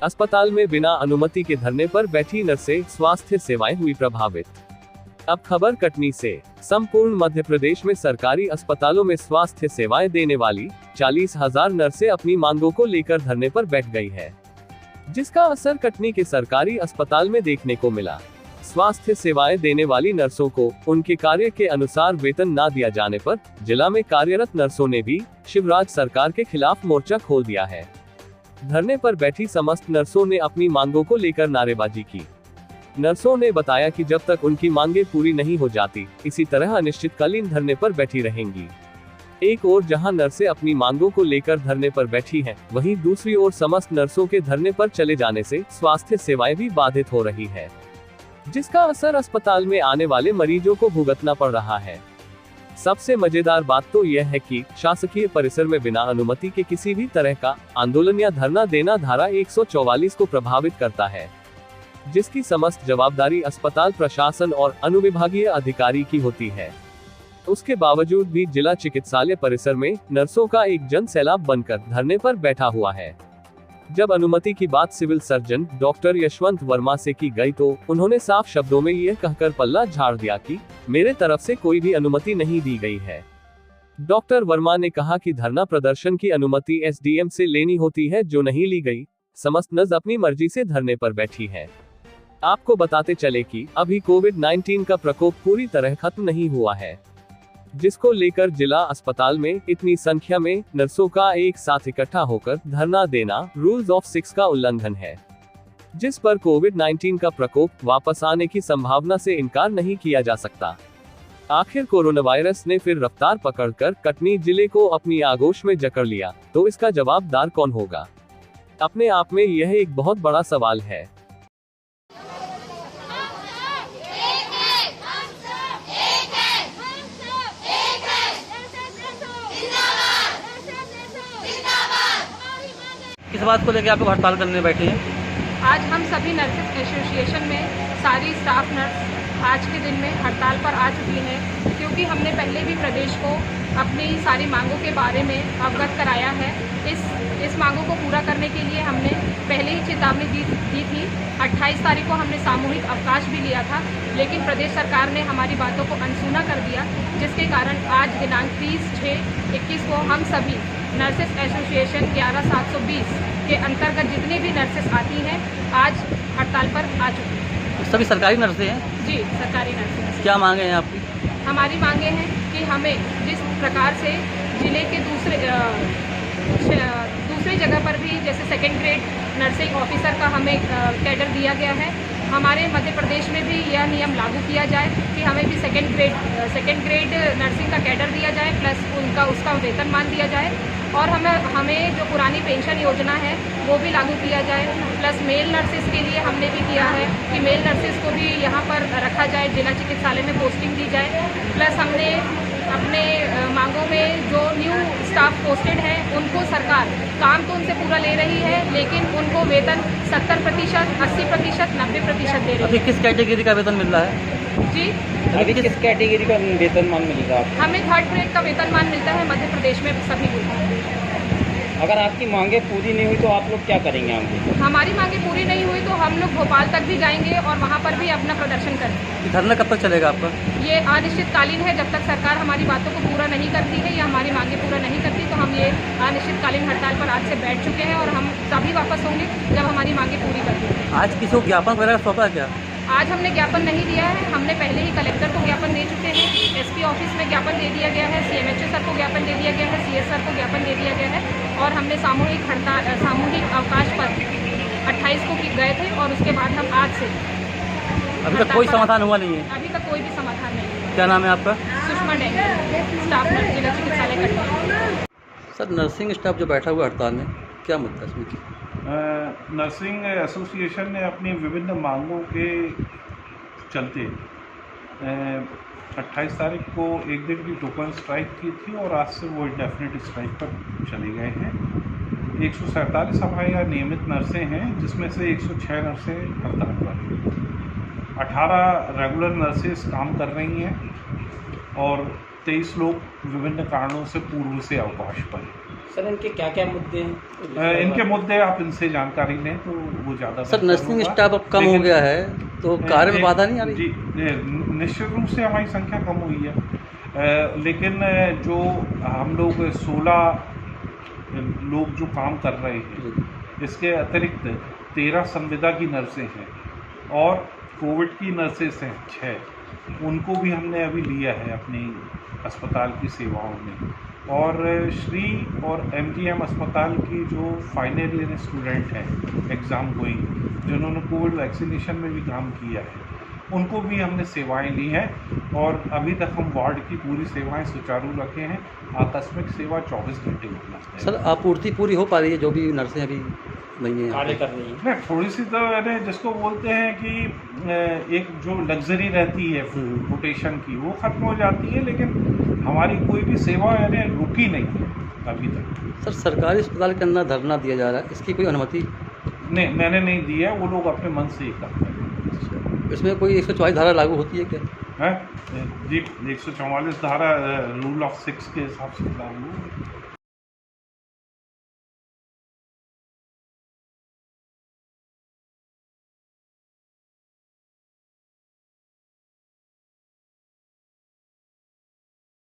अस्पताल में बिना अनुमति के धरने पर बैठी नर्सें, स्वास्थ्य सेवाएं हुई प्रभावित। अब खबर कटनी से। संपूर्ण मध्य प्रदेश में सरकारी अस्पतालों में स्वास्थ्य सेवाएं देने वाली 40,000 नर्सें अपनी मांगों को लेकर धरने पर बैठ गई है, जिसका असर कटनी के सरकारी अस्पताल में देखने को मिला। स्वास्थ्य सेवाएं देने वाली नर्सों को उनके कार्य के अनुसार वेतन न दिया जाने पर जिला में कार्यरत नर्सों ने भी शिवराज सरकार के खिलाफ मोर्चा खोल दिया है। धरने पर बैठी समस्त नर्सों ने अपनी मांगों को लेकर नारेबाजी की। नर्सों ने बताया कि जब तक उनकी मांगें पूरी नहीं हो जाती, इसी तरह अनिश्चितकालीन धरने पर बैठी रहेंगी। एक ओर जहां नर्सें अपनी मांगों को लेकर धरने पर बैठी हैं, वहीं दूसरी ओर समस्त नर्सों के धरने पर चले जाने से स्वास्थ्य सेवाएं भी बाधित हो रही है, जिसका असर अस्पताल में आने वाले मरीजों को भुगतना पड़ रहा है। सबसे मजेदार बात तो यह है कि शासकीय परिसर में बिना अनुमति के किसी भी तरह का आंदोलन या धरना देना धारा 144 को प्रभावित करता है, जिसकी समस्त जवाबदारी अस्पताल प्रशासन और अनुविभागीय अधिकारी की होती है। उसके बावजूद भी जिला चिकित्सालय परिसर में नर्सों का एक जन सैलाब बनकर धरने पर बैठा हुआ है। जब अनुमति की बात civil surgeon doctor Yashwant Verma से की गई तो उन्होंने साफ शब्दों में यह कहकर पल्ला झाड़ दिया कि मेरे तरफ से कोई भी अनुमति नहीं दी गई है। डॉक्टर वर्मा ने कहा कि धरना प्रदर्शन की अनुमति एसडीएम से लेनी होती है, जो नहीं ली गई। समस्त नर्स अपनी मर्जी से धरने पर बैठी है। आपको बताते चले कि अभी कोविड-19 का प्रकोप पूरी तरह खत्म नहीं हुआ है, जिसको लेकर जिला अस्पताल में इतनी संख्या में नर्सों का एक साथ इकट्ठा होकर धरना देना रूल्स ऑफ 6 का उल्लंघन है, जिस पर कोविड-19 का प्रकोप वापस आने की संभावना से इनकार नहीं किया जा सकता। आखिर कोरोना वायरस ने फिर रफ्तार पकड़कर कटनी जिले को अपनी आगोश में जकड़ लिया, तो इसका जवाबदार कौन होगा? अपने आप में यह एक बहुत बड़ा सवाल है। किस बात को लेकर आप लोग हड़ताल करने बैठे हैं? आज हम सभी नर्सेस एसोसिएशन में सारी स्टाफ नर्स आज के दिन में हड़ताल पर आ चुकी हैं, क्योंकि हमने पहले भी प्रदेश को अपनी सारी मांगों के बारे में अवगत कराया है। इस मांगों को पूरा करने के लिए हमने पहले ही चेतावनी दी थी। 28 तारीख को हमने सामूहिक अवकाश भी लिया था, लेकिन प्रदेश सरकार ने हमारी बातों को अनसुना कर दिया, जिसके कारण आज दिनांक 30/6/21 को हम सभी नर्सेस एसोसिएशन 11720 के अंतर्गत जितनी भी नर्सेस आती हैं आज हड़ताल पर आ चुकी हैं। सभी सरकारी नर्सें हैं? जी, सरकारी नर्सेस। क्या मांगे हैं आपकी? हमारी मांगे हैं कि हमें जिस प्रकार से जिले के दूसरे जगह पर भी जैसे सेकेंड ग्रेड नर्सिंग ऑफिसर का हमें कैडर दिया गया है, हमारे मध्य प्रदेश में भी यह नियम लागू किया जाए कि हमें भी सेकेंड ग्रेड नर्सिंग का कैडर दिया जाए, प्लस उसका वेतनमान दिया जाए। और हमें जो पुरानी पेंशन योजना है वो भी लागू किया जाए। प्लस मेल नर्सेस के लिए हमने भी किया है कि मेल नर्सेस को भी यहाँ पर रखा जाए, जिला चिकित्सालय में पोस्टिंग दी जाए। प्लस हमने अपने मांगों में जो न्यू स्टाफ पोस्टेड हैं उनको सरकार काम तो उनसे पूरा ले रही है, लेकिन उनको वेतन 70%, 80%, 90% दे रही है। अभी किस कैटेगरी का वेतन मिल रहा है? जी, अभी किस कैटेगरी का वेतनमान मिल रहा है? हमें 3rd ग्रेड का वेतनमान मिलता है मध्य प्रदेश में सभी को। अगर आपकी मांगे पूरी नहीं हुई तो आप लोग क्या करेंगे आगे? हमारी मांगे पूरी नहीं हुई तो हम लोग भोपाल तक भी जाएंगे और वहाँ पर भी अपना प्रदर्शन करेंगे। धरना कब तक चलेगा आपका? ये अनिश्चितकालीन है, जब तक सरकार हमारी बातों को पूरा नहीं करती है या हमारी मांगे पूरा नहीं करती, तो हम ये अनिश्चितकालीन हड़ताल पर आज से बैठ चुके हैं और हम तभी वापस होंगे जब हमारी मांगे पूरी कर दी। आज किसी को ज्ञापन वगैरह सौंपा क्या? आज हमने ज्ञापन नहीं दिया है, हमने पहले ही कलेक्टर को ज्ञापन दे चुके हैं, एसपी ऑफिस में ज्ञापन दे दिया गया है, सीएमएचओ सर को ज्ञापन दे दिया गया है, सीएस सर को ज्ञापन दे दिया गया है। और हमने सामूहिक अवकाश पर 28 को गए थे और उसके बाद हम आज से अभी तक कोई समाधान हुआ नहीं है? अभी तक कोई भी समाधान नहीं हुआ। क्या नाम है आपका? सुषमा डेंगे, स्टाफ नर्स, जिला चिकित्सालय कटनी। सर, नर्सिंग स्टाफ जो बैठा हुआ हड़ताल में, क्या मुद्दा इसमें? नर्सिंग एसोसिएशन ने अपनी विभिन्न मांगों के चलते 28 तारीख को एक दिन की टोकन स्ट्राइक की थी और आज से वो इंडेफिनिट स्ट्राइक पर चले गए हैं। 147 सफाई या नियमित नर्सें हैं, जिसमें से 106 नर्सें हड़ताल पर, 18 रेगुलर नर्सेस काम कर रही हैं और 23 लोग विभिन्न कारणों से पूर्व से अवकाश पर हैं। सर इनके क्या क्या मुद्दे हैं? इनके मुद्दे आप इनसे जानकारी लें तो वो ज़्यादा सर बेहतर नर्सिंग होगा। स्टाफ अब कम हो लेकिन- गया है तो कार्य में बाधा नहीं आ रही? जी निश्चित रूप से हमारी संख्या कम हुई है, लेकिन जो हम लोग 16 लोग जो काम कर रहे हैं, इसके अतिरिक्त 13 संविदा की नर्सें हैं और कोविड की नर्सेस हैं 6, उनको भी हमने अभी लिया है अपनी अस्पताल की सेवाओं में। और श्री और एमजीएम अस्पताल की जो फाइनल ईयर स्टूडेंट हैं एग्ज़ाम गोइंग, जिन्होंने कोविड वैक्सीनेशन में भी काम किया है, उनको भी हमने सेवाएं ली हैं और अभी तक हम वार्ड की पूरी सेवाएं सुचारू रखे हैं। आकस्मिक सेवा 24 घंटे उपलब्ध है। सर आपूर्ति पूरी हो पा रही है जो भी नर्सें अभी नहीं है? कार्य कर रही है? नहीं, थोड़ी सी तो यानी जिसको बोलते हैं कि एक जो लग्जरी रहती है रोटेशन की, वो ख़त्म हो जाती है, लेकिन हमारी कोई भी सेवा यानी रुकी नहीं है अभी तक। सर सरकारी अस्पताल के अंदर धरना दिया जा रहा है, इसकी कोई अनुमति? नहीं, मैंने नहीं दी है, वो लोग अपने मन से ही करते हैं। इसमें कोई 144 धारा लागू होती है क्या? है जी, 144 धारा रूल ऑफ 6 के हिसाब से लागू है।